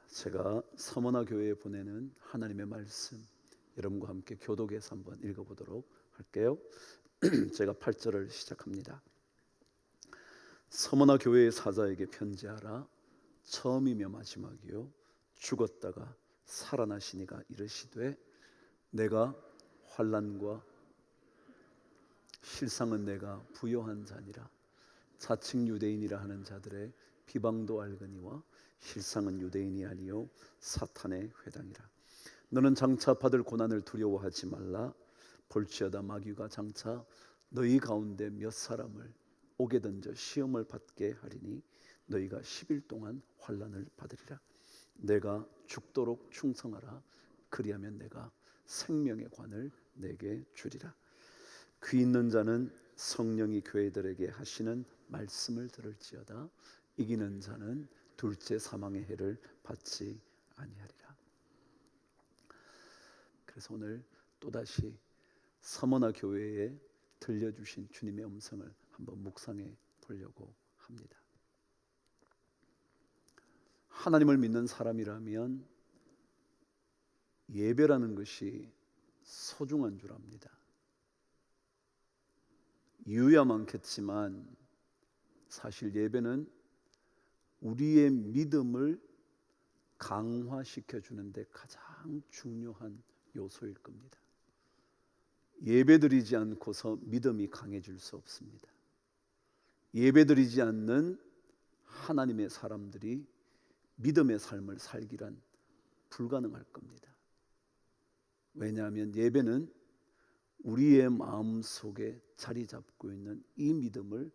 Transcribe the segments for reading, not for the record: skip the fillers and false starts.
제가 서머나 교회에 보내는 하나님의 말씀, 여러분과 함께 교독해서 한번 읽어보도록 할게요. 제가 8절을 시작합니다. 서머나 교회의 사자에게 편지하라. 처음이며 마지막이요 죽었다가 살아나시니가 이르시되, 내가 환난과 실상은 내가 부요한 자니라. 자칭 유대인이라 하는 자들의 비방도 알거니와 실상은 유대인이 아니요 사탄의 회당이라. 너는 장차 받을 고난을 두려워하지 말라. 볼지어다 마귀가 장차 너희 가운데 몇 사람을 옥에 던져 시험을 받게 하리니 너희가 10일 동안 환난을 받으리라. 내가 죽도록 충성하라. 그리하면 내가 생명의 관을 내게 주리라. 귀 있는 자는 성령이 교회들에게 하시는 말씀을 들을지어다. 이기는 자는 둘째 사망의 해를 받지 아니하리라. 그래서 오늘 또다시 서머나 교회에 들려주신 주님의 음성을 한번 묵상해 보려고 합니다. 하나님을 믿는 사람이라면 예배라는 것이 소중한 줄 압니다. 이유야 많겠지만 사실 예배는 우리의 믿음을 강화시켜 주는데 가장 중요한 요소일 겁니다. 예배드리지 않고서 믿음이 강해질 수 없습니다. 예배드리지 않는 하나님의 사람들이 믿음의 삶을 살기란 불가능할 겁니다. 왜냐하면 예배는 우리의 마음 속에 자리 잡고 있는 이 믿음을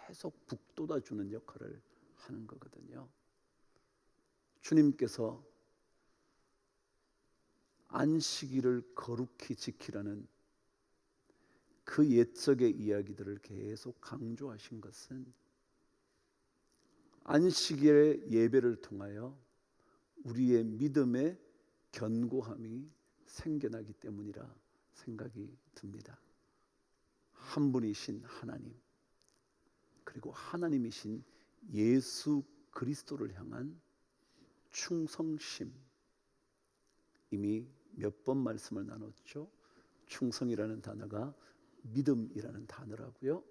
계속 북돋아 주는 역할을 하는 거거든요. 주님께서 안식일을 거룩히 지키라는 그 옛적의 이야기들을 계속 강조하신 것은 안식일의 예배를 통하여 우리의 믿음의 견고함이 생겨나기 때문이라 생각이 듭니다. 한 분이신 하나님, 그리고 하나님이신 예수 그리스도를 향한 충성심, 이미 몇 번 말씀을 나눴죠. 충성이라는 단어가 믿음이라는 단어라고요.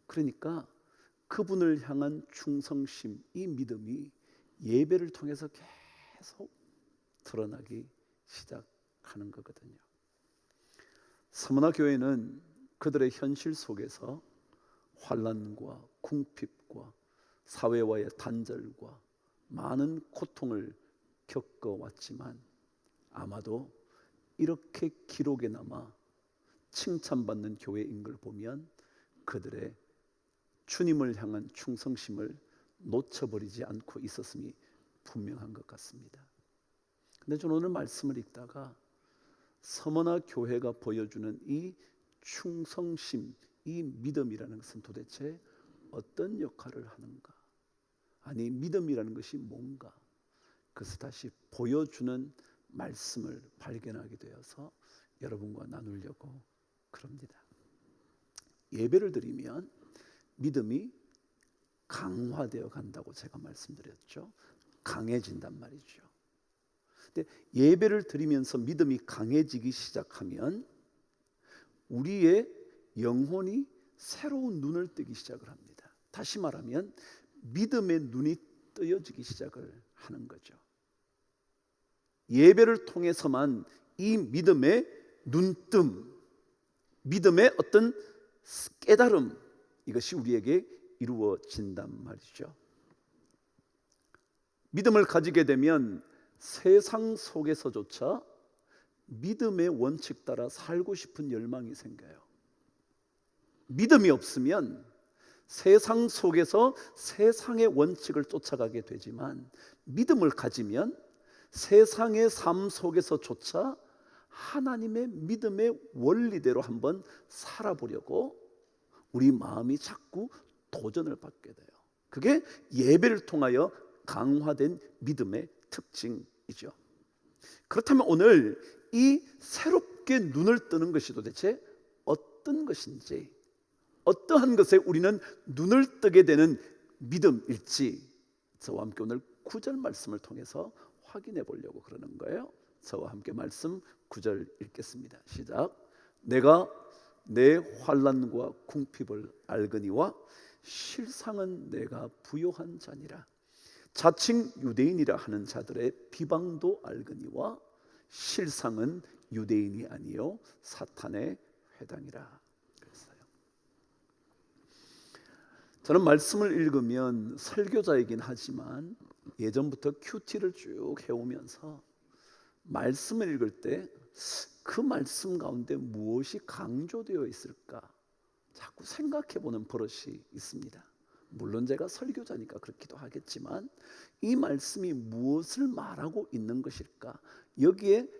그러니까 그분을 향한 충성심, 이 믿음이 예배를 통해서 계속 드러나기 시작하는 거거든요. 서머나 교회는 그들의 현실 속에서 환난과 궁핍과 사회와의 단절과 많은 고통을 겪어왔지만 아마도 이렇게 기록에 남아 칭찬받는 교회인 걸 보면 그들의 주님을 향한 충성심을 놓쳐버리지 않고 있었음이 분명한 것 같습니다. 근데 저는 오늘 말씀을 읽다가 서머나 교회가 보여주는 이 충성심, 이 믿음이라는 것은 도대체 어떤 역할을 하는가? 아니, 믿음이라는 것이 뭔가? 그것을 다시 보여주는 말씀을 발견하게 되어서 여러분과 나누려고 그럽니다. 예배를 드리면 믿음이 강화되어 간다고 제가 말씀드렸죠. 강해진단 말이죠. 근데 예배를 드리면서 믿음이 강해지기 시작하면 우리의 영혼이 새로운 눈을 뜨기 시작을 합니다. 다시 말하면 믿음의 눈이 뜨여지기 시작을 하는 거죠. 예배를 통해서만 이 믿음의 눈뜸, 믿음의 어떤 깨달음, 이것이 우리에게 이루어진단 말이죠. 믿음을 가지게 되면 세상 속에서조차 믿음의 원칙 따라 살고 싶은 열망이 생겨요. 믿음이 없으면 세상 속에서 세상의 원칙을 쫓아가게 되지만 믿음을 가지면 세상의 삶 속에서조차 하나님의 믿음의 원리대로 한번 살아보려고 우리 마음이 자꾸 도전을 받게 돼요. 그게 예배를 통하여 강화된 믿음의 특징이죠. 그렇다면 오늘 이 새롭게 눈을 뜨는 것이 도대체 어떤 것인지, 어떠한 것에 우리는 눈을 뜨게 되는 믿음일지 저와 함께 오늘 9절 말씀을 통해서 확인해 보려고 그러는 거예요. 저와 함께 말씀 9절 읽겠습니다. 시작. 내가 내 환난과 궁핍을 알거니와 실상은 내가 부요한 자니라. 자칭 유대인이라 하는 자들의 비방도 알거니와 실상은 유대인이 아니요 사탄의 회당이라. 그랬어요. 저는 말씀을 읽으면 설교자이긴 하지만 예전부터 큐티를 쭉 해오면서 말씀을 읽을 때 그 말씀 가운데 무엇이 강조되어 있을까 자꾸 생각해보는 버릇이 있습니다. 물론 제가 설교자니까 그렇기도 하겠지만 이 말씀이 무엇을 말하고 있는 것일까, 여기에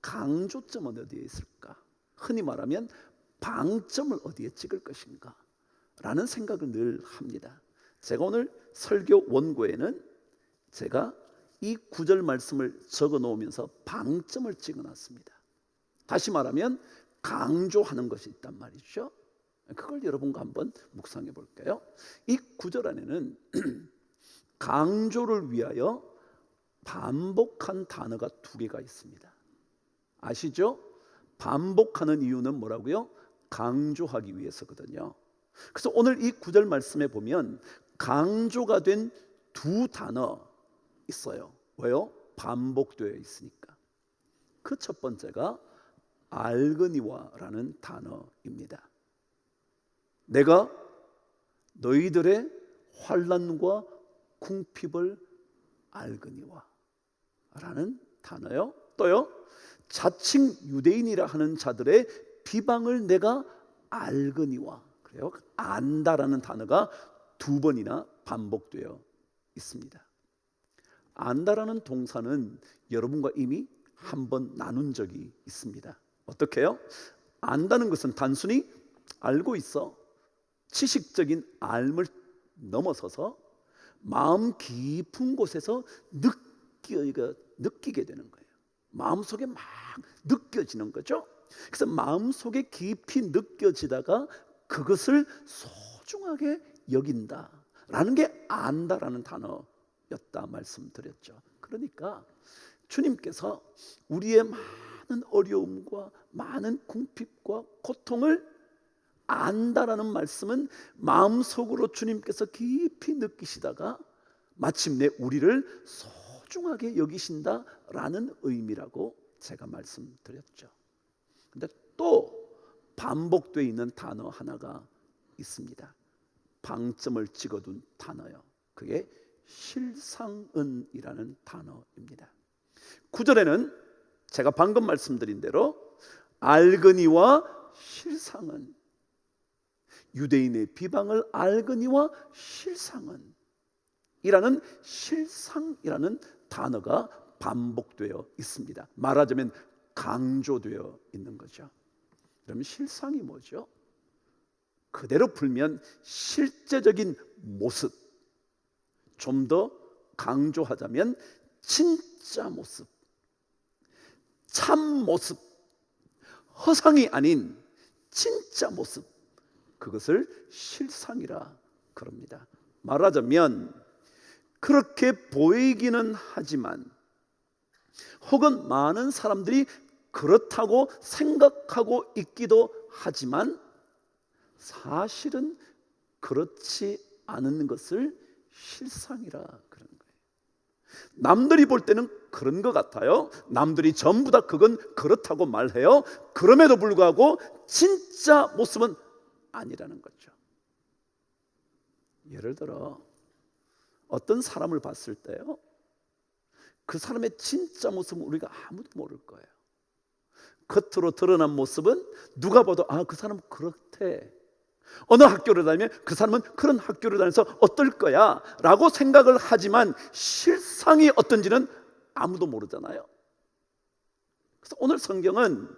강조점은 어디에 있을까, 흔히 말하면 방점을 어디에 찍을 것인가 라는 생각을 늘 합니다. 제가 오늘 설교 원고에는 제가 이 9절 말씀을 적어 놓으면서 방점을 찍어 놨습니다. 다시 말하면 강조하는 것이 있단 말이죠. 그걸 여러분과 한번 묵상해 볼까요? 이 9절 안에는 강조를 위하여 반복한 단어가 2개가 있습니다. 아시죠? 반복하는 이유는 뭐라고요? 강조하기 위해서거든요. 그래서 오늘 이 9절 말씀에 보면 강조가 된 2 단어 있어요. 왜요? 반복되어 있으니까. 그 첫 번째가 알거니와라는 단어입니다. 내가 너희들의 환난과 궁핍을 알거니와 라는 단어요. 또요, 자칭 유대인이라 하는 자들의 비방을 내가 알거니와. 그래요. 안다라는 단어가 2번이나 반복되어 있습니다. 안다라는 동사는 여러분과 이미 한 번 나눈 적이 있습니다. 어떻게 해요? 안다는 것은 단순히 알고 있어, 지식적인 알을 넘어서서 마음 깊은 곳에서 느끼게 되는 거예요. 마음속에 막 느껴지는 거죠. 그래서 마음속에 깊이 느껴지다가 그것을 소중하게 여긴다라는 게 안다라는 단어였다 말씀드렸죠. 그러니까 주님께서 우리의 많은 어려움과 많은 궁핍과 고통을 안다라는 말씀은 마음속으로 주님께서 깊이 느끼시다가 마침내 우리를 소중하게 여기신다라는 의미라고 제가 말씀드렸죠. 근데 또 반복되어 있는 단어 하나가 있습니다. 방점을 찍어둔 단어요. 그게 실상은이라는 단어입니다. 9절에는 제가 방금 말씀드린 대로 알거니와 실상은, 유대인의 비방을 알거니와 실상은 이라는 실상이라는 단어가 반복되어 있습니다. 말하자면 강조되어 있는 거죠. 그럼 실상이 뭐죠? 그대로 풀면 실제적인 모습, 좀 더 강조하자면 진짜 모습, 참 모습, 허상이 아닌 진짜 모습, 그것을 실상이라 그럽니다. 말하자면 그렇게 보이기는 하지만, 혹은 많은 사람들이 그렇다고 생각하고 있기도 하지만 사실은 그렇지 않은 것을 실상이라 그러는 거예요. 남들이 볼 때는 그런 것 같아요. 남들이 전부 다 그건 그렇다고 말해요. 그럼에도 불구하고 진짜 모습은 아니라는 거죠. 예를 들어 어떤 사람을 봤을 때요, 그 사람의 진짜 모습은 우리가 아무도 모를 거예요. 겉으로 드러난 모습은 누가 봐도 그 사람은 그렇대, 어느 학교를 다니면 그 사람은 그런 학교를 다녀서 어떨 거야 라고 생각을 하지만 실상이 어떤지는 아무도 모르잖아요. 그래서 오늘 성경은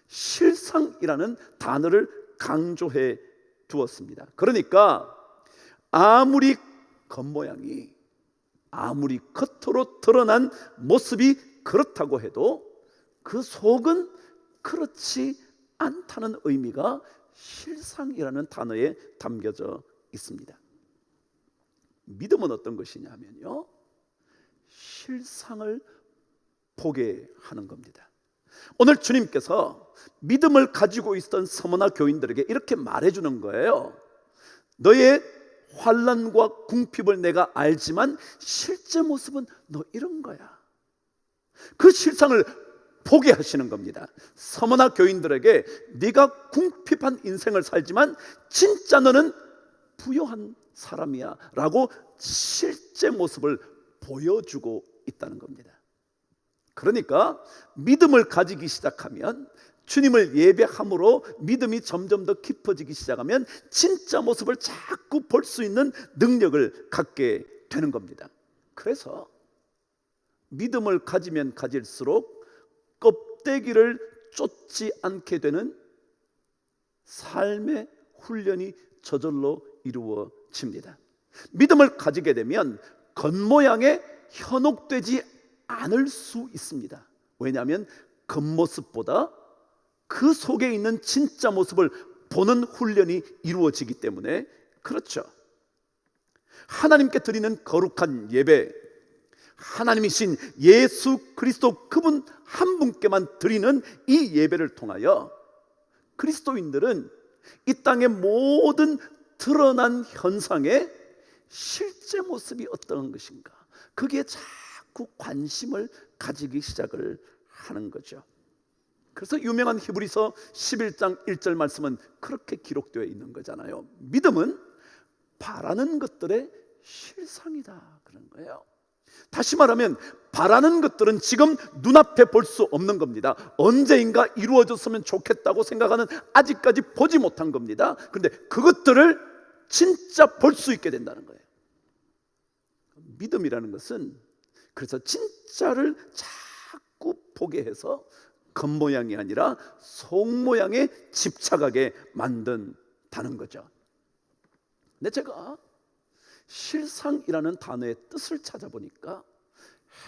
실상이라는 단어를 강조해 두었습니다. 그러니까 아무리 겉모양이, 아무리 겉으로 드러난 모습이 그렇다고 해도 그 속은 그렇지 않다는 의미가 실상이라는 단어에 담겨져 있습니다. 믿음은 어떤 것이냐면요, 실상을 보게 하는 겁니다. 오늘 주님께서 믿음을 가지고 있던 서머나 교인들에게 이렇게 말해주는 거예요. 너의 환난과 궁핍을 내가 알지만 실제 모습은 너 이런 거야. 그 실상을 보게 하시는 겁니다. 서머나 교인들에게 네가 궁핍한 인생을 살지만 진짜 너는 부요한 사람이야 라고 실제 모습을 보여주고 있다는 겁니다. 그러니까 믿음을 가지기 시작하면, 주님을 예배함으로 믿음이 점점 더 깊어지기 시작하면 진짜 모습을 자꾸 볼 수 있는 능력을 갖게 되는 겁니다. 그래서 믿음을 가지면 가질수록 껍데기를 쫓지 않게 되는 삶의 훈련이 저절로 이루어집니다. 믿음을 가지게 되면 겉모양에 현혹되지 않을 수 있습니다. 왜냐하면 겉모습보다 그 속에 있는 진짜 모습을 보는 훈련이 이루어지기 때문에 그렇죠. 하나님께 드리는 거룩한 예배, 하나님이신 예수 그리스도 그분 한 분께만 드리는 이 예배를 통하여 그리스도인들은 이 땅의 모든 드러난 현상의 실제 모습이 어떤 것인가, 그게 자꾸 관심을 가지기 시작을 하는 거죠. 그래서 유명한 히브리서 11장 1절 말씀은 그렇게 기록되어 있는 거잖아요. 믿음은 바라는 것들의 실상이다, 그런 거예요. 다시 말하면 바라는 것들은 지금 눈앞에 볼 수 없는 겁니다. 언제인가 이루어졌으면 좋겠다고 생각하는, 아직까지 보지 못한 겁니다. 그런데 그것들을 진짜 볼 수 있게 된다는 거예요. 믿음이라는 것은 그래서 진짜를 자꾸 보게 해서 겉모양이 아니라 속모양에 집착하게 만든다는 거죠. 근데 제가 실상이라는 단어의 뜻을 찾아보니까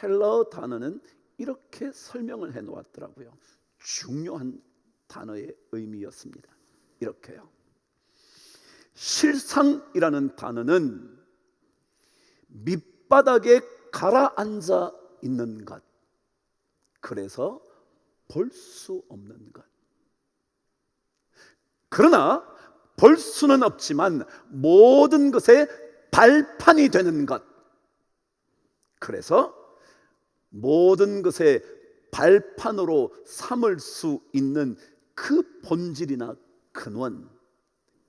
헬라어 단어는 이렇게 설명을 해 놓았더라고요. 중요한 단어의 의미였습니다. 이렇게요. 실상이라는 단어는 밑바닥에 가라앉아 있는 것, 그래서 볼 수 없는 것. 그러나 볼 수는 없지만 모든 것의 발판이 되는 것, 그래서 모든 것의 발판으로 삼을 수 있는 그 본질이나 근원,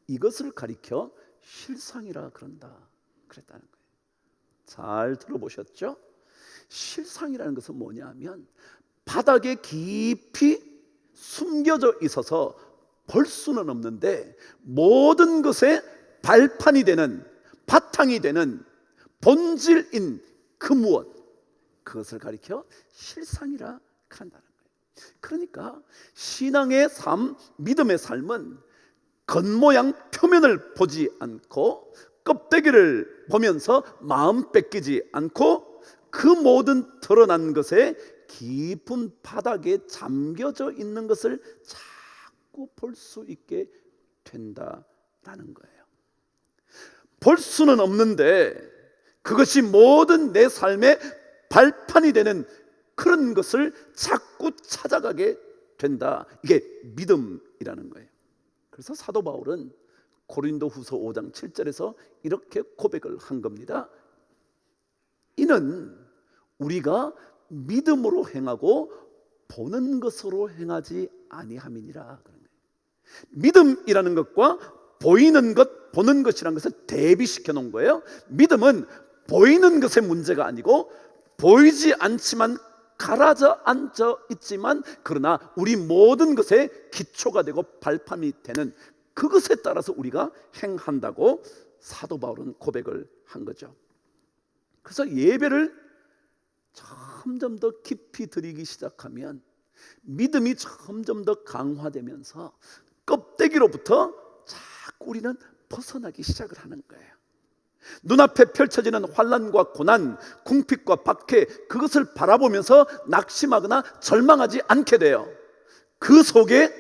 이것을 가리켜 실상이라 그랬다는 거예요. 잘 들어보셨죠? 실상이라는 것은 뭐냐면 바닥에 깊이 숨겨져 있어서 볼 수는 없는데 모든 것의 발판이 되는, 바탕이 되는 본질인 그 무엇, 그것을 가리켜 실상이라 한다는 거예요. 그러니까 신앙의 삶, 믿음의 삶은 겉모양 표면을 보지 않고 껍데기를 보면서 마음 뺏기지 않고 그 모든 드러난 것에 깊은 바닥에 잠겨져 있는 것을 자꾸 볼 수 있게 된다라는 거예요. 볼 수는 없는데 그것이 모든 내 삶의 발판이 되는 그런 것을 자꾸 찾아가게 된다. 이게 믿음이라는 거예요. 그래서 사도 바울은 고린도후서 5장 7절에서 이렇게 고백을 한 겁니다. 이는 우리가 믿음으로 행하고 보는 것으로 행하지 아니함이니라. 믿음이라는 것과 보이는 것, 보는 것이라는 것을 대비시켜 놓은 거예요. 믿음은 보이는 것의 문제가 아니고 보이지 않지만 가라져 앉아 있지만 그러나 우리 모든 것의 기초가 되고 발판이 되는 그것에 따라서 우리가 행한다고 사도 바울은 고백을 한 거죠. 그래서 예배를 점점 더 깊이 드리기 시작하면 믿음이 점점 더 강화되면서 껍데기로부터 자꾸 우리는 벗어나기 시작을 하는 거예요. 눈앞에 펼쳐지는 환난과 고난, 궁핍과 박해, 그것을 바라보면서 낙심하거나 절망하지 않게 돼요. 그 속에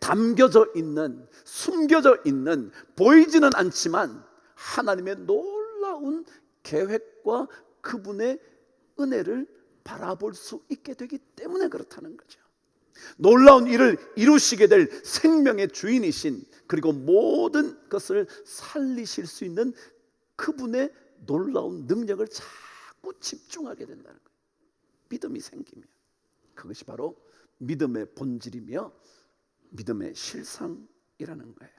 담겨져 있는, 숨겨져 있는, 보이지는 않지만 하나님의 놀라운 계획과 그분의 은혜를 바라볼 수 있게 되기 때문에 그렇다는 거죠. 놀라운 일을 이루시게 될 생명의 주인이신, 그리고 모든 것을 살리실 수 있는 그분의 놀라운 능력을 자꾸 집중하게 된다는 거예요. 믿음이 생기면. 그것이 바로 믿음의 본질이며 믿음의 실상이라는 거예요.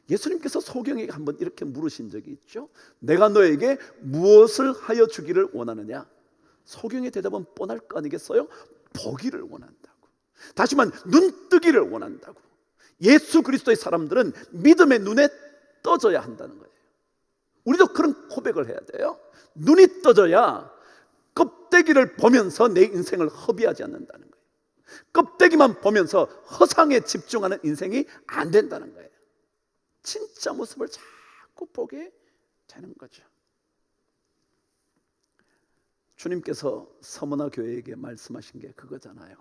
예수님께서 소경에게 한번 이렇게 물으신 적이 있죠. 내가 너에게 무엇을 하여 주기를 원하느냐? 소경의 대답은 뻔할 거 아니겠어요? 보기를 원한다고. 다시 말하면 눈뜨기를 원한다고. 예수 그리스도의 사람들은 믿음의 눈에 떠져야 한다는 거예요. 우리도 그런 고백을 해야 돼요. 눈이 떠져야 껍데기를 보면서 내 인생을 허비하지 않는다는 거예요. 껍데기만 보면서 허상에 집중하는 인생이 안 된다는 거예요. 진짜 모습을 자꾸 보게 되는 거죠. 주님께서 서머나 교회에게 말씀하신 게 그거잖아요.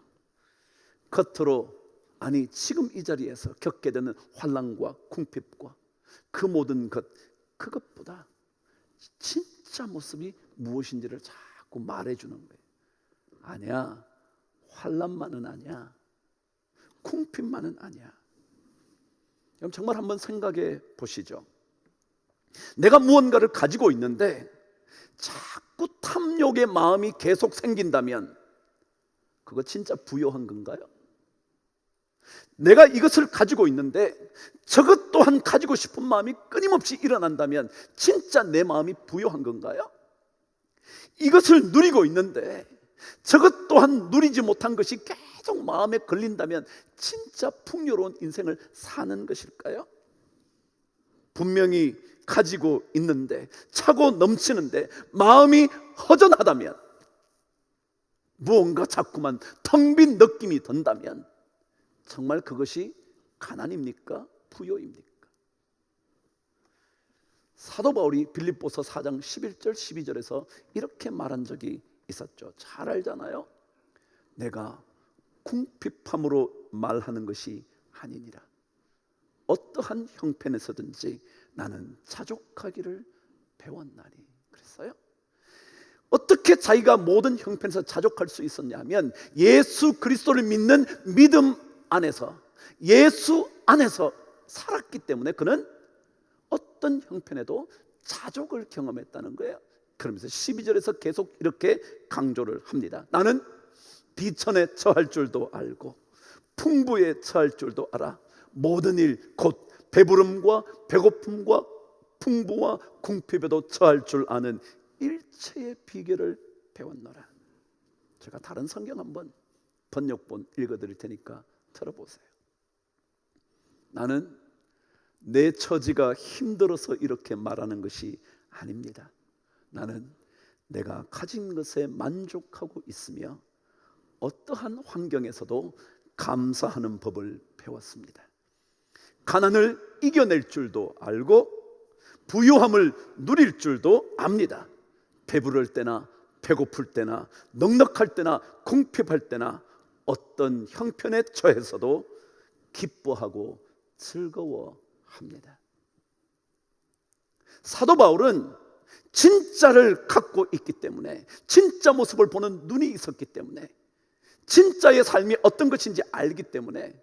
겉으로, 아니 지금 이 자리에서 겪게 되는 환난과 궁핍과 그 모든 것, 그것보다 진짜 모습이 무엇인지를 자꾸 말해주는 거예요. 아니야, 환난만은 아니야, 궁핍만은 아니야. 그럼 정말 한번 생각해 보시죠. 내가 무언가를 가지고 있는데 자꾸 탐욕의 마음이 계속 생긴다면 그거 진짜 부요한 건가요? 내가 이것을 가지고 있는데 저것 또한 가지고 싶은 마음이 끊임없이 일어난다면 진짜 내 마음이 부요한 건가요? 이것을 누리고 있는데 저것 또한 누리지 못한 것이 계속 마음에 걸린다면 진짜 풍요로운 인생을 사는 것일까요? 분명히 가지고 있는데, 차고 넘치는데 마음이 허전하다면, 무언가 자꾸만 텅 빈 느낌이 든다면 정말 그것이 가난입니까? 부요입니까? 사도 바울이 빌립보서 4장 11절 12절에서 이렇게 말한 적이 있었죠. 잘 알잖아요. 내가 궁핍함으로 말하는 것이 아니니라. 어떠한 형편에서든지 나는 자족하기를 배웠나니. 그랬어요. 어떻게 자기가 모든 형편에서 자족할 수 있었냐면 예수 그리스도를 믿는 믿음 안에서, 예수 안에서 살았기 때문에 그는 어떤 형편에도 자족을 경험했다는 거예요. 그러면서 12절에서 계속 이렇게 강조를 합니다. 나는 비천에 처할 줄도 알고 풍부에 처할 줄도 알아. 모든 일 곧 배부름과 배고픔과 풍부와 궁핍에도 처할 줄 아는 일체의 비결을 배웠노라. 제가 다른 성경 한번 번역본 읽어드릴 테니까 들어보세요. 나는 내 처지가 힘들어서 이렇게 말하는 것이 아닙니다. 나는 내가 가진 것에 만족하고 있으며 어떠한 환경에서도 감사하는 법을 배웠습니다. 가난을 이겨낼 줄도 알고 부유함을 누릴 줄도 압니다. 배부를 때나 배고플 때나 넉넉할 때나 궁핍할 때나 어떤 형편에 처해서도 기뻐하고 즐거워합니다. 사도 바울은 진짜를 갖고 있기 때문에, 진짜 모습을 보는 눈이 있었기 때문에, 진짜의 삶이 어떤 것인지 알기 때문에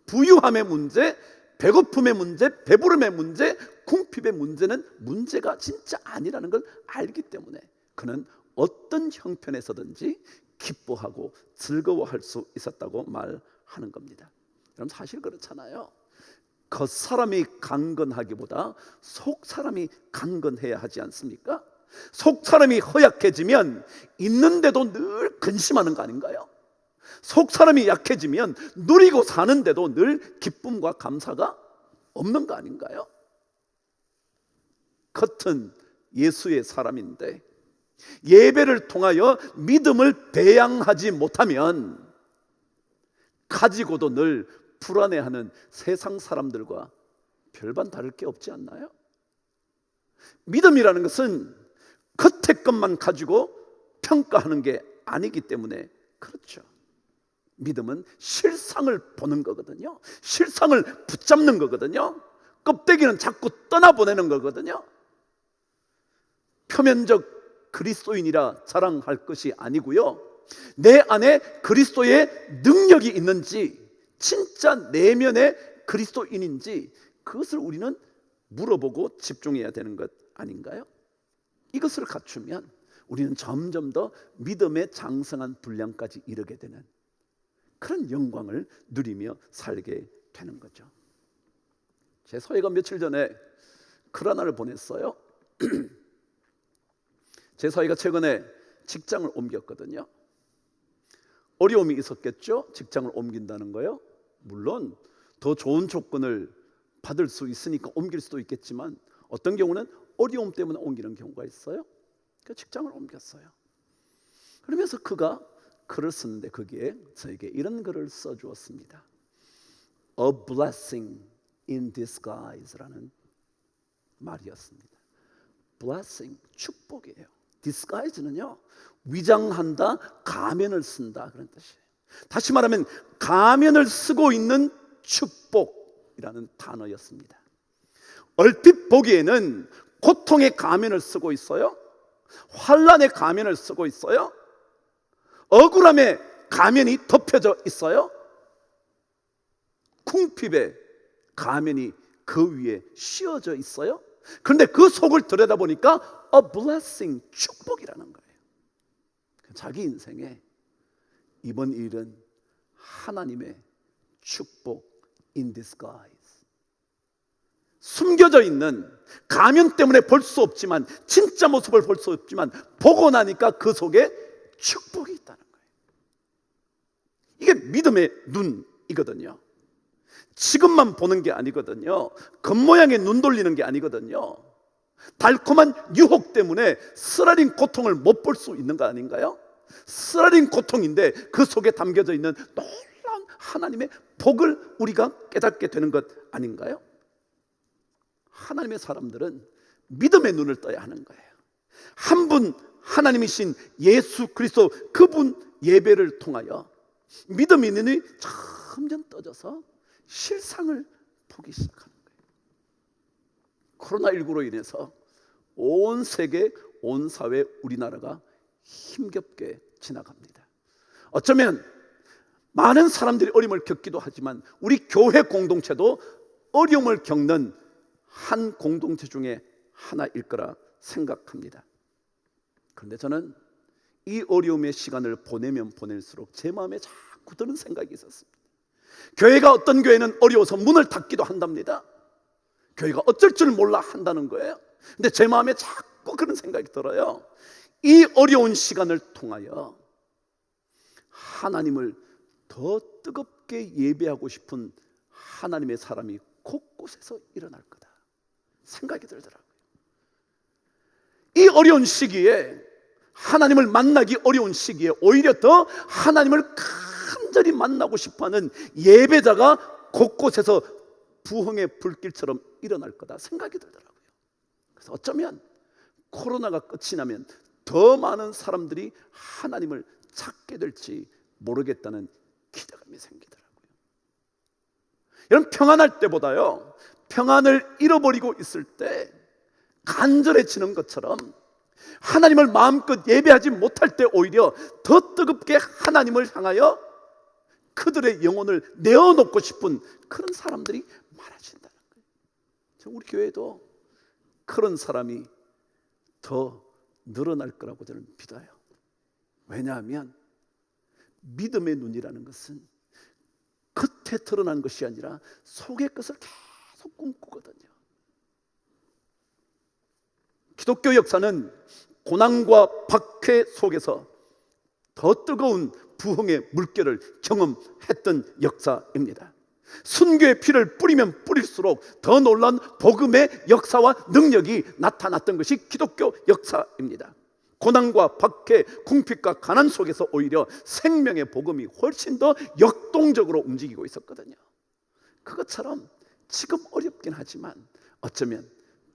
부유함의 문제, 배고픔의 문제, 배부름의 문제, 궁핍의 문제는 문제가 진짜 아니라는 걸 알기 때문에 그는 어떤 형편에서든지 기뻐하고 즐거워할 수 있었다고 말하는 겁니다. 여러분, 사실 그렇잖아요. 겉사람이 강건하기보다 속사람이 강건해야 하지 않습니까? 속사람이 허약해지면 있는데도 늘 근심하는 거 아닌가요? 속사람이 약해지면 누리고 사는데도 늘 기쁨과 감사가 없는 거 아닌가요? 겉은 예수의 사람인데 예배를 통하여 믿음을 배양하지 못하면 가지고도 늘 불안해하는 세상 사람들과 별반 다를 게 없지 않나요? 믿음이라는 것은 겉의 것만 가지고 평가하는 게 아니기 때문에 그렇죠. 믿음은 실상을 보는 거거든요. 실상을 붙잡는 거거든요. 껍데기는 자꾸 떠나보내는 거거든요. 표면적 그리스도인이라 자랑할 것이 아니고요, 내 안에 그리스도의 능력이 있는지, 진짜 내면의 그리스도인인지 그것을 우리는 물어보고 집중해야 되는 것 아닌가요? 이것을 갖추면 우리는 점점 더 믿음의 장성한 분량까지 이르게 되는 그런 영광을 누리며 살게 되는 거죠. 제 서해가 며칠 전에 글 하나를 보냈어요. 제 서해가 최근에 직장을 옮겼거든요. 어려움이 있었겠죠? 직장을 옮긴다는 거요. 물론 더 좋은 조건을 받을 수 있으니까 옮길 수도 있겠지만 어떤 경우는 어려움 때문에 옮기는 경우가 있어요. 그 직장을 옮겼어요. 그러면서 그가 글을 쓰는데 거기에 저에게 이런 글을 써주었습니다. A blessing in disguise라는 말이었습니다. blessing, 축복이에요. disguise는요, 위장한다, 가면을 쓴다 그런 뜻이에요. 다시 말하면 가면을 쓰고 있는 축복이라는 단어였습니다. 얼핏 보기에는 고통의 가면을 쓰고 있어요. 환난의 가면을 쓰고 있어요. 억울함의 가면이 덮여져 있어요. 궁핍의 가면이 그 위에 씌워져 있어요. 그런데 그 속을 들여다보니까 a blessing, 축복이라는 거예요. 자기 인생에 이번 일은 하나님의 축복 in disguise, 숨겨져 있는 가면 때문에 볼 수 없지만, 진짜 모습을 볼 수 없지만 보고 나니까 그 속에 축복이 있다는 거예요. 이게 믿음의 눈이거든요. 지금만 보는 게 아니거든요. 겉모양에 눈 돌리는 게 아니거든요. 달콤한 유혹 때문에 쓰라린 고통을 못 볼 수 있는 거 아닌가요? 쓰라린 고통인데 그 속에 담겨져 있는 놀라운 하나님의 복을 우리가 깨닫게 되는 것 아닌가요? 하나님의 사람들은 믿음의 눈을 떠야 하는 거예요. 한 분 하나님이신 예수 그리스도, 그분 예배를 통하여 믿음의 눈이 점점 떠져서 실상을 보기 시작하는 거예요. 코로나19로 인해서 온 세계, 온 사회, 우리나라가 힘겹게 지나갑니다. 어쩌면 많은 사람들이 어려움을 겪기도 하지만 우리 교회 공동체도 어려움을 겪는 한 공동체 중에 하나일 거라 생각합니다. 그런데 저는 이 어려움의 시간을 보내면 보낼수록 제 마음에 자꾸 드는 생각이 있었습니다. 교회가, 어떤 교회는 어려워서 문을 닫기도 한답니다. 교회가 어쩔 줄 몰라 한다는 거예요. 근데 제 마음에 자꾸 그런 생각이 들어요. 이 어려운 시간을 통하여 하나님을 더 뜨겁게 예배하고 싶은 하나님의 사람이 곳곳에서 일어날 거다 생각이 들더라고요. 이 어려운 시기에, 하나님을 만나기 어려운 시기에 오히려 더 하나님을 간절히 만나고 싶어하는 예배자가 곳곳에서 부흥의 불길처럼 일어날 거다 생각이 들더라고요. 그래서 어쩌면 코로나가 끝이 나면 더 많은 사람들이 하나님을 찾게 될지 모르겠다는 기대감이 생기더라고요. 여러분, 평안할 때보다요, 평안을 잃어버리고 있을 때 간절해지는 것처럼 하나님을 마음껏 예배하지 못할 때 오히려 더 뜨겁게 하나님을 향하여 그들의 영혼을 내어놓고 싶은 그런 사람들이 많아진다는 거예요. 우리 교회도 그런 사람이 더 늘어날 거라고 저는 믿어요. 왜냐하면 믿음의 눈이라는 것은 겉에 드러난 것이 아니라 속의 것을 계속 꿈꾸거든요. 기독교 역사는 고난과 박해 속에서 더 뜨거운 부흥의 물결을 경험했던 역사입니다. 순교의 피를 뿌리면 뿌릴수록 더 놀라운 복음의 역사와 능력이 나타났던 것이 기독교 역사입니다. 고난과 박해, 궁핍과 가난 속에서 오히려 생명의 복음이 훨씬 더 역동적으로 움직이고 있었거든요. 그것처럼 지금 어렵긴 하지만 어쩌면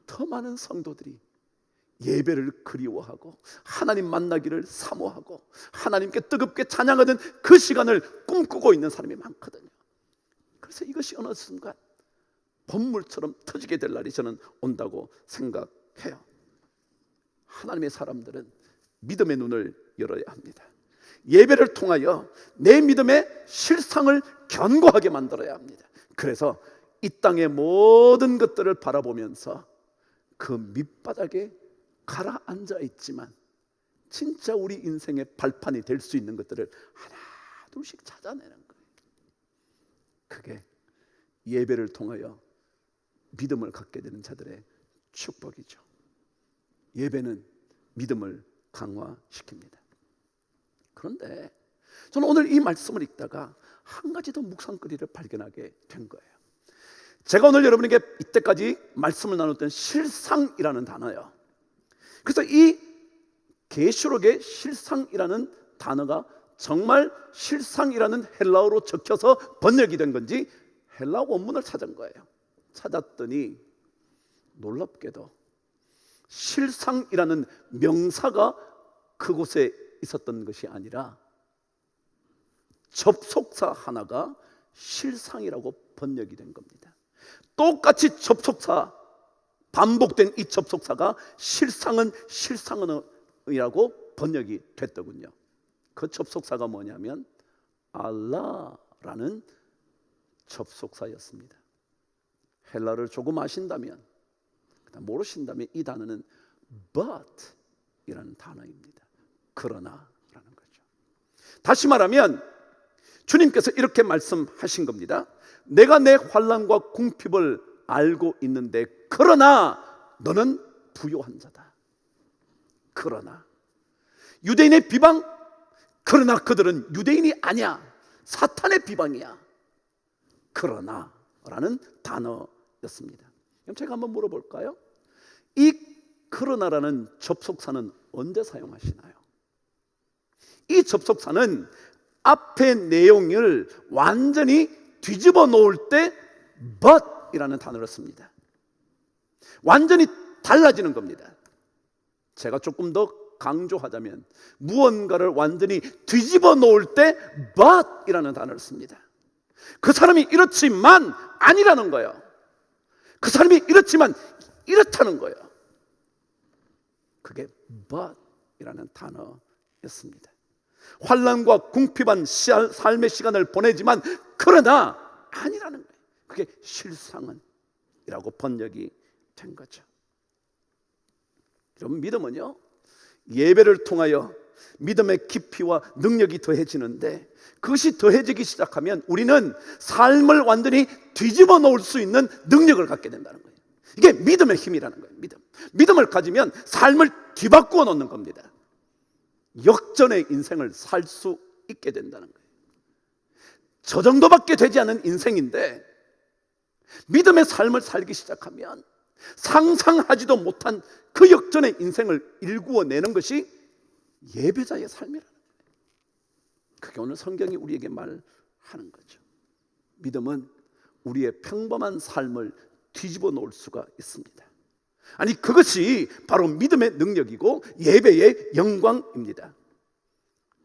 더 많은 성도들이 예배를 그리워하고 하나님 만나기를 사모하고 하나님께 뜨겁게 찬양하던 그 시간을 꿈꾸고 있는 사람이 많거든요. 그래서 이것이 어느 순간 번물처럼 터지게 될 날이 저는 온다고 생각해요. 하나님의 사람들은 믿음의 눈을 열어야 합니다. 예배를 통하여 내 믿음의 실상을 견고하게 만들어야 합니다. 그래서 이 땅의 모든 것들을 바라보면서 그 밑바닥에 가라앉아 있지만 진짜 우리 인생의 발판이 될 수 있는 것들을 하나 둘씩 찾아내는 거예요. 그게 예배를 통하여 믿음을 갖게 되는 자들의 축복이죠. 예배는 믿음을 강화시킵니다. 그런데 저는 오늘 이 말씀을 읽다가 한 가지 더 묵상거리를 발견하게 된 거예요. 제가 오늘 여러분에게 이때까지 말씀을 나눴던 실상이라는 단어요. 그래서 이 계시록의 실상이라는 단어가 정말 실상이라는 헬라어로 적혀서 번역이 된 건지 헬라어 원문을 찾은 거예요. 찾았더니 놀랍게도 실상이라는 명사가 그곳에 있었던 것이 아니라 접속사 하나가 실상이라고 번역이 된 겁니다. 똑같이 접속사, 반복된 이 접속사가 실상은이라고 번역이 됐더군요. 그 접속사가 뭐냐면 알라라는 접속사였습니다. 헬라를 조금 아신다면, 모르신다면 이 단어는 but 이라는 단어입니다. 그러나라는 거죠. 다시 말하면 주님께서 이렇게 말씀하신 겁니다. 내가 내 환난과 궁핍을 알고 있는데 그러나 너는 부요한 자다. 그러나 유대인의 비방, 그러나 그들은 유대인이 아니야. 사탄의 비방이야. 그러나 라는 단어였습니다. 그럼 제가 한번 물어볼까요? 이 그러나라는 접속사는 언제 사용하시나요? 이 접속사는 앞의 내용을 완전히 뒤집어 놓을 때 but 이라는 단어를 씁니다. 완전히 달라지는 겁니다. 제가 조금 더 강조하자면 무언가를 완전히 뒤집어 놓을 때 but 이라는 단어를 씁니다. 그 사람이 이렇지만 아니라는 거예요. 그 사람이 이렇지만 이렇다는 거예요. 그게 but 이라는 단어였습니다. 환난과 궁핍한 삶의 시간을 보내지만 그러나 아니라는 거예요. 그게 실상은이라고 번역이 된 거죠. 여러분, 믿음은요, 예배를 통하여 믿음의 깊이와 능력이 더해지는데 그것이 더해지기 시작하면 우리는 삶을 완전히 뒤집어 놓을 수 있는 능력을 갖게 된다는 거예요. 이게 믿음의 힘이라는 거예요. 믿음을 가지면 삶을 뒤바꾸어 놓는 겁니다. 역전의 인생을 살 수 있게 된다는 거예요. 저 정도밖에 되지 않은 인생인데 믿음의 삶을 살기 시작하면 상상하지도 못한 그 역전의 인생을 일구어내는 것이 예배자의 삶이라는 거예요. 그게 오늘 성경이 우리에게 말하는 거죠. 믿음은 우리의 평범한 삶을 뒤집어 놓을 수가 있습니다. 아니, 그것이 바로 믿음의 능력이고 예배의 영광입니다.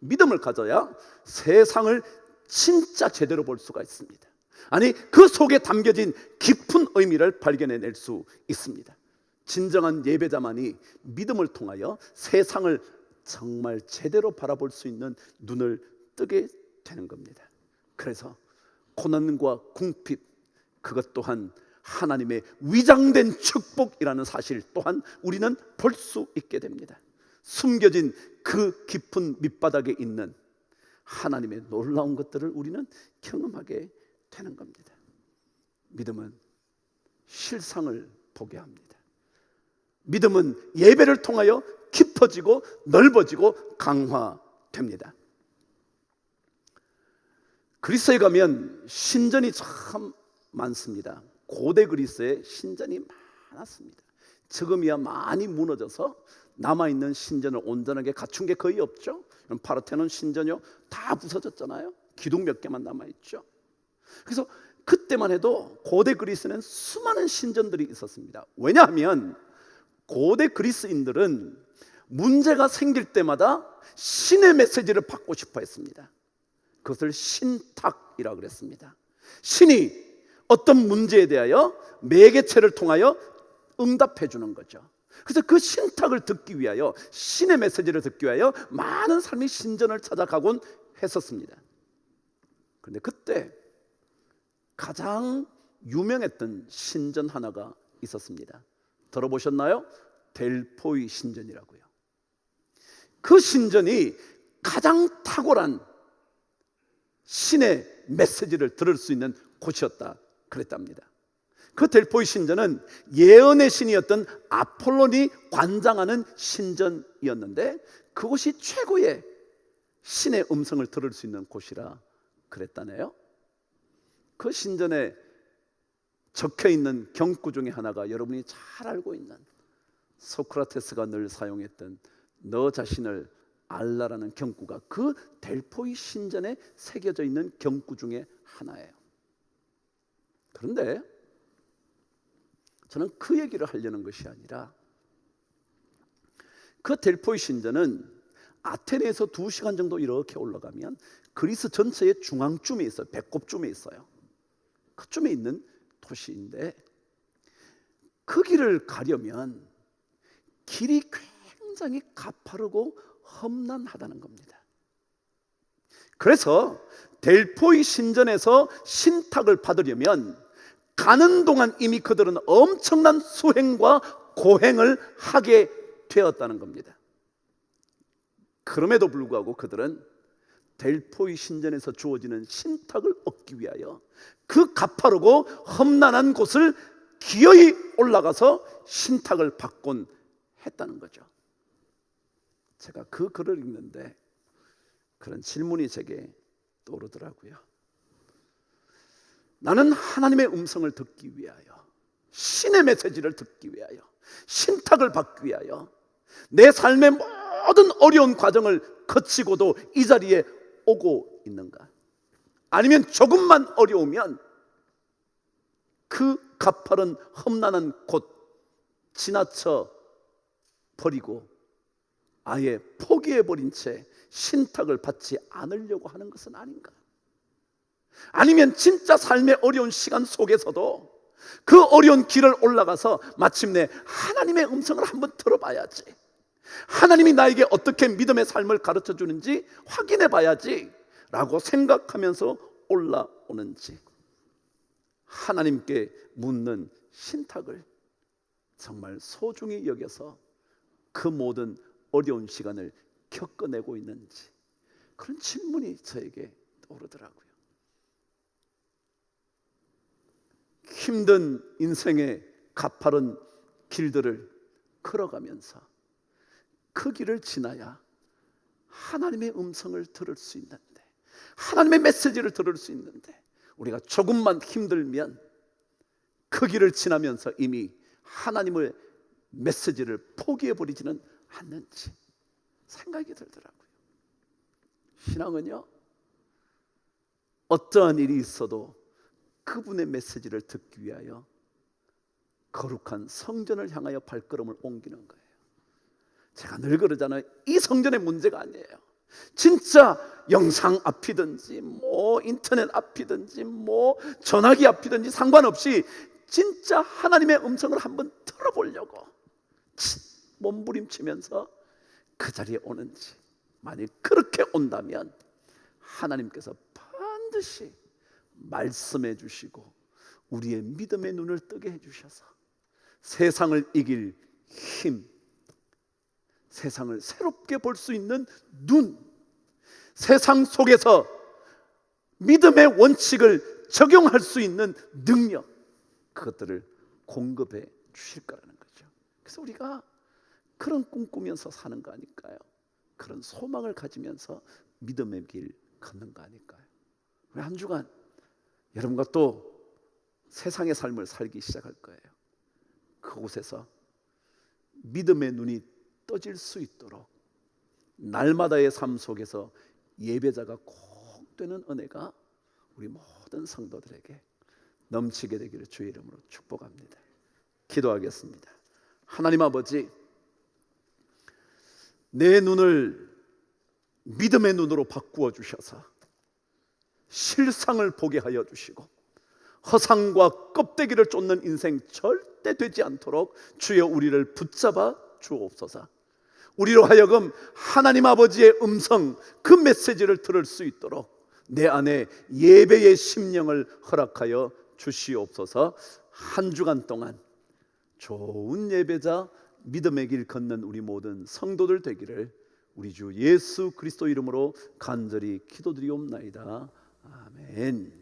믿음을 가져야 세상을 진짜 제대로 볼 수가 있습니다. 아니, 그 속에 담겨진 깊은 의미를 발견해낼 수 있습니다. 진정한 예배자만이 믿음을 통하여 세상을 정말 제대로 바라볼 수 있는 눈을 뜨게 되는 겁니다. 그래서 고난과 궁핍, 그것 또한 하나님의 위장된 축복이라는 사실 또한 우리는 볼 수 있게 됩니다. 숨겨진 그 깊은 밑바닥에 있는 하나님의 놀라운 것들을 우리는 경험하게 되는 겁니다. 믿음은 실상을 보게 합니다. 믿음은 예배를 통하여 깊어지고 넓어지고 강화됩니다. 그리스에 가면 신전이 참 많습니다. 고대 그리스에 신전이 많았습니다. 지금이야 많이 무너져서 남아있는 신전을 온전하게 갖춘 게 거의 없죠. 파르테논 신전이요, 다 부서졌잖아요. 기둥 몇 개만 남아있죠. 그래서 그때만 해도 고대 그리스는 수많은 신전들이 있었습니다. 왜냐하면 고대 그리스인들은 문제가 생길 때마다 신의 메시지를 받고 싶어 했습니다. 그것을 신탁이라고 그랬습니다. 신이 어떤 문제에 대하여 매개체를 통하여 응답해 주는 거죠. 그래서 그 신탁을 듣기 위하여, 신의 메시지를 듣기 위하여 많은 사람이 신전을 찾아가곤 했었습니다. 그런데 그때 가장 유명했던 신전 하나가 있었습니다. 들어보셨나요? 델포이 신전이라고요. 그 신전이 가장 탁월한 신의 메시지를 들을 수 있는 곳이었다 그랬답니다. 그 델포이 신전은 예언의 신이었던 아폴론이 관장하는 신전이었는데, 그곳이 최고의 신의 음성을 들을 수 있는 곳이라 그랬다네요. 그 신전에 적혀 있는 경구 중에 하나가 여러분이 잘 알고 있는, 소크라테스가 늘 사용했던 너 자신을 알라라는 경구가 그 델포이 신전에 새겨져 있는 경구 중에 하나예요. 그런데 저는 그 얘기를 하려는 것이 아니라, 그 델포이 신전은 아테네에서 2시간 정도 이렇게 올라가면 그리스 전체의 중앙쯤에 있어요. 배꼽쯤에 있어요. 그쯤에 있는 도시인데, 그 길을 가려면 길이 굉장히 가파르고 험난하다는 겁니다. 그래서 델포이 신전에서 신탁을 받으려면 가는 동안 이미 그들은 엄청난 수행과 고행을 하게 되었다는 겁니다. 그럼에도 불구하고 그들은 델포이 신전에서 주어지는 신탁을 얻기 위하여 그 가파르고 험난한 곳을 기어이 올라가서 신탁을 받곤 했다는 거죠. 제가 그 글을 읽는데 그런 질문이 제게 떠오르더라고요. 나는 하나님의 음성을 듣기 위하여, 신의 메시지를 듣기 위하여, 신탁을 받기 위하여 내 삶의 모든 어려운 과정을 거치고도 이 자리에 오고 있는가? 아니면 조금만 어려우면 그 가파른 험난한 곳 지나쳐 버리고 아예 포기해버린 채 신탁을 받지 않으려고 하는 것은 아닌가? 아니면 진짜 삶의 어려운 시간 속에서도 그 어려운 길을 올라가서 마침내 하나님의 음성을 한번 들어봐야지, 하나님이 나에게 어떻게 믿음의 삶을 가르쳐 주는지 확인해 봐야지 라고 생각하면서 올라오는지, 하나님께 묻는 신탁을 정말 소중히 여겨서 그 모든 어려운 시간을 겪어내고 있는지, 그런 질문이 저에게 떠오르더라고요. 힘든 인생의 가파른 길들을 걸어가면서 그 길을 지나야 하나님의 음성을 들을 수 있는데, 하나님의 메시지를 들을 수 있는데, 우리가 조금만 힘들면 그 길을 지나면서 이미 하나님의 메시지를 포기해버리지는 않는지 생각이 들더라고요. 신앙은요, 어떠한 일이 있어도 그분의 메시지를 듣기 위하여 거룩한 성전을 향하여 발걸음을 옮기는 거예요. 제가 늘 그러잖아요. 이 성전의 문제가 아니에요. 진짜 영상 앞이든지 인터넷 앞이든지 전화기 앞이든지 상관없이 진짜 하나님의 음성을 한번 들어보려고 몸부림치면서 그 자리에 오는지, 만일 그렇게 온다면 하나님께서 반드시 말씀해 주시고 우리의 믿음의 눈을 뜨게 해주셔서 세상을 이길 힘, 세상을 새롭게 볼 수 있는 눈, 세상 속에서 믿음의 원칙을 적용할 수 있는 능력, 그것들을 공급해 주실 거라는 거죠. 그래서 우리가 그런 꿈꾸면서 사는 거 아닐까요? 그런 소망을 가지면서 믿음의 길 걷는 거 아닐까요? 우리 한 주간 여러분과 또 세상의 삶을 살기 시작할 거예요. 그곳에서 믿음의 눈이 떠질 수 있도록 날마다의 삶 속에서 예배자가 꼭 되는 은혜가 우리 모든 성도들에게 넘치게 되기를 주의 이름으로 축복합니다. 기도하겠습니다. 하나님 아버지, 내 눈을 믿음의 눈으로 바꾸어 주셔서 실상을 보게 하여 주시고 허상과 껍데기를 쫓는 인생 절대 되지 않도록 주여 우리를 붙잡아 주옵소서. 우리로 하여금 하나님 아버지의 음성, 그 메시지를 들을 수 있도록 내 안에 예배의 심령을 허락하여 주시옵소서. 한 주간 동안 좋은 예배자, 믿음의 길 걷는 우리 모든 성도들 되기를 우리 주 예수 그리스도 이름으로 간절히 기도드리옵나이다. 아멘.